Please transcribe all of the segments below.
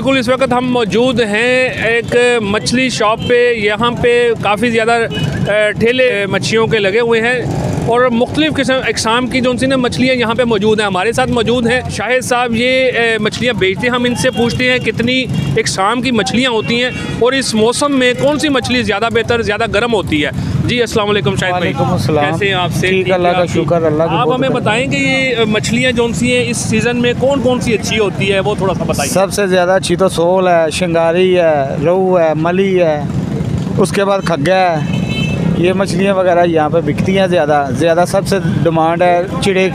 बिल्कुल इस वक्त हम मौजूद हैं एक मछली शॉप पे। यहाँ पे काफ़ी ज़्यादा ठेले मच्छियों के लगे हुए हैं और मुख्तलिफ़ किस्म अक़साम की जो सी ना मछलियाँ यहाँ पे मौजूद हैं। हमारे साथ मौजूद हैं शाहिद साहब, ये मछलियाँ बेचते हैं। हम इनसे पूछते हैं कितनी अक़साम की मछलियाँ होती हैं और इस मौसम में कौन सी मछली ज़्यादा बेहतर, ज़्यादा गर्म होती है। जी अस्सलाम वालेकुम शाहिद भाई, कैसे हैं आप? से ठीक, अल्लाह का शुक्र। अल्लाह आप हमें बताएं कि ये मछलियाँ जो सी हैं इस सीज़न में कौन कौन सी अच्छी होती है, वो थोड़ा सा बताइए। सबसे ज़्यादा अच्छी तो सोल है, शिंगारी है, रोहू है, मली है, उसके बाद खग्गा है। ये मछलियाँ वगैरह यहाँ पे बिकती हैं ज़्यादा। सबसे डिमांड है चिड़े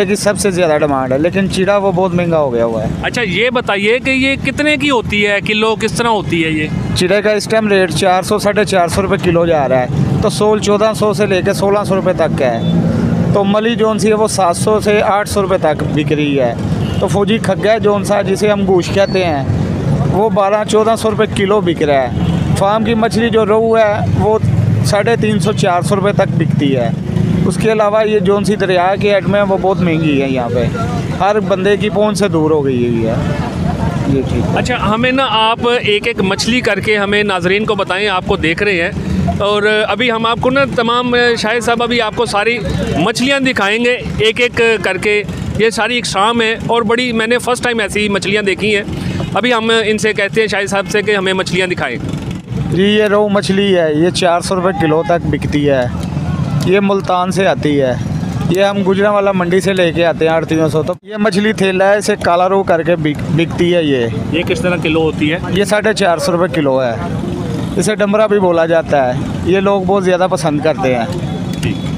की सबसे ज़्यादा डिमांड है, लेकिन चिड़ा वो बहुत महंगा हो गया हुआ है। अच्छा ये बताइए कि ये कितने की होती है किलो, किस तरह होती है ये? चिड़े का इस टाइम रेट 400 साढ़े 400 रुपये किलो जा रहा है। तो सोल 1400 से लेकर 1600 रुपये तक का है। तो मली जोन सी है वो 700 से 800 रुपये तक बिक रही है। तो फौजी खग्गा जोन सा जिसे हम गूश कहते हैं वो 1200-1400 रुपये किलो बिक रहा है। फार्म की मछली जो रोहू है वो 350-400 रुपये तक बिकती है। उसके अलावा ये जोन सी दरिया के एड में वो बहुत महंगी है, यहाँ पे हर बंदे की पहुंच से दूर हो गई हुई है ये। ठीक। अच्छा हमें ना आप एक एक मछली करके हमें नाजरीन को बताएं, आपको देख रहे हैं और अभी हम आपको ना तमाम शाहिद साहब अभी आपको सारी मछलियाँ दिखाएँगे एक एक करके। ये सारी अक़साम है और बड़ी, मैंने फ़र्स्ट टाइम ऐसी मछलियाँ देखी हैं। अभी हम इनसे कहते हैं शाहिद साहब से कि हमें मछलियाँ दिखाएँ। जी ये रोहू मछली है, ये 400 रुपये किलो तक बिकती है। ये मुल्तान से आती है, ये हम गुजरांवाला मंडी से लेके आते हैं आड़तियों से। तो ये मछली थैला है, इसे काला रोहू करके बिकती है। ये किस तरह किलो होती है? ये 450 रुपये किलो है। इसे डमरा भी बोला जाता है। ये लोग बहुत ज़्यादा पसंद करते हैं।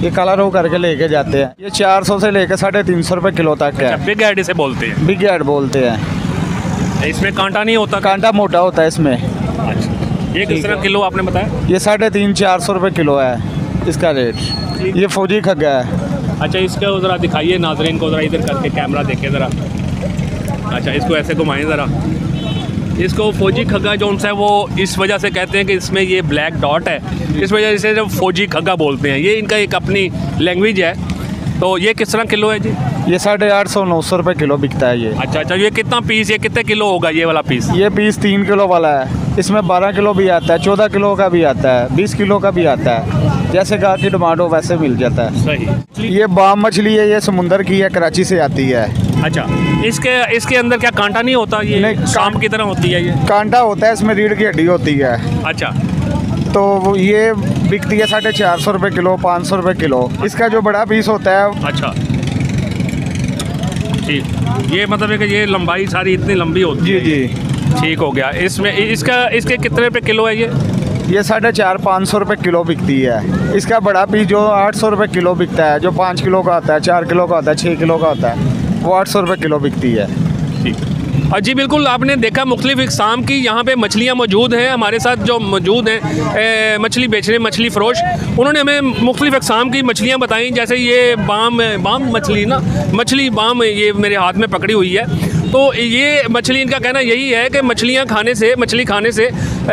ये काला रोहू करके लेके जाते हैं। ये 400 से लेकर 350 रुपये किलो तक है। बिग एड इसे बोलते हैं? बिग एड बोलते हैं। इसमें कांटा नहीं होता? कांटा मोटा होता है इसमें। अच्छा ये किस तरह किलो आपने बताया? ये 350-400 रुपये किलो है इसका रेट। ये फौजी खग्गा है। अच्छा इसका ज़रा दिखाइए नाजरीन को, ज़रा इधर करके कैमरा देखे ज़रा। अच्छा इसको ऐसे घुमाएं ज़रा। इसको फौजी खग्गा जो है वो इस वजह से कहते हैं कि इसमें ये ब्लैक डॉट है, इस वजह से जब फौजी खग्गा बोलते हैं। ये इनका एक अपनी लैंग्वेज है। तो ये किस तरह किलो है जी? ये 850-900 रुपये किलो बिकता है ये। अच्छा ये कितना पीस, ये कितने किलो होगा ये वाला पीस? ये पीस 3 किलो वाला है। इसमें 12 किलो भी आता है, 14 किलो का भी आता है, 20 किलो का भी आता है। जैसे गाँव की डिमांड हो वैसे मिल जाता है। सही। ये बाम मछली है, ये समुंदर की है, कराची से आती है। अच्छा इसके अंदर क्या कांटा नहीं होता? ये नहीं, शाम की तरह होती है ये? कांटा होता है, इसमें रीढ़ की हड्डी होती है। अच्छा तो ये बिकती है 450 रुपये किलो, 500 रुपये किलो। इसका जो बड़ा पीस होता है। अच्छा ठीक, ये मतलब है कि ये लंबाई सारी इतनी लंबी होती है? जी। ठीक हो गया। इसमें इसके कितने रुपये किलो है ये? 450-500 रुपये किलो बिकती है। इसका बड़ा पीस जो 800 रुपये किलो बिकता है, जो 5 किलो का आता है, 4 किलो का आता है, 6 किलो का आता है, वो 800 रुपये किलो बिकती है। ठीक। जी बिल्कुल, आपने देखा मुख्तलिफ़ अक़साम की यहाँ पे मछलियाँ मौजूद हैं। हमारे साथ जो मौजूद हैं मछली बेच रहे, मछली फ़रोश, उन्होंने हमें मुख्तलिफ़ अक़साम की मछलियाँ बताई। जैसे ये बाम मछली ना, मछली बाम ये मेरे हाथ में पकड़ी हुई है। तो ये मछली, इनका कहना यही है कि मछली खाने से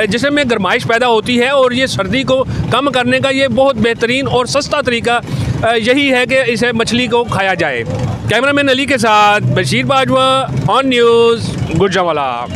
जिसमें गर्माइश पैदा होती है और ये सर्दी को कम करने का ये बहुत बेहतरीन और सस्ता तरीका यही है कि इसे मछली को खाया जाए। कैमरामैन अली के साथ बशीर बाजवा, ऑन न्यूज़, गुजरांवाला।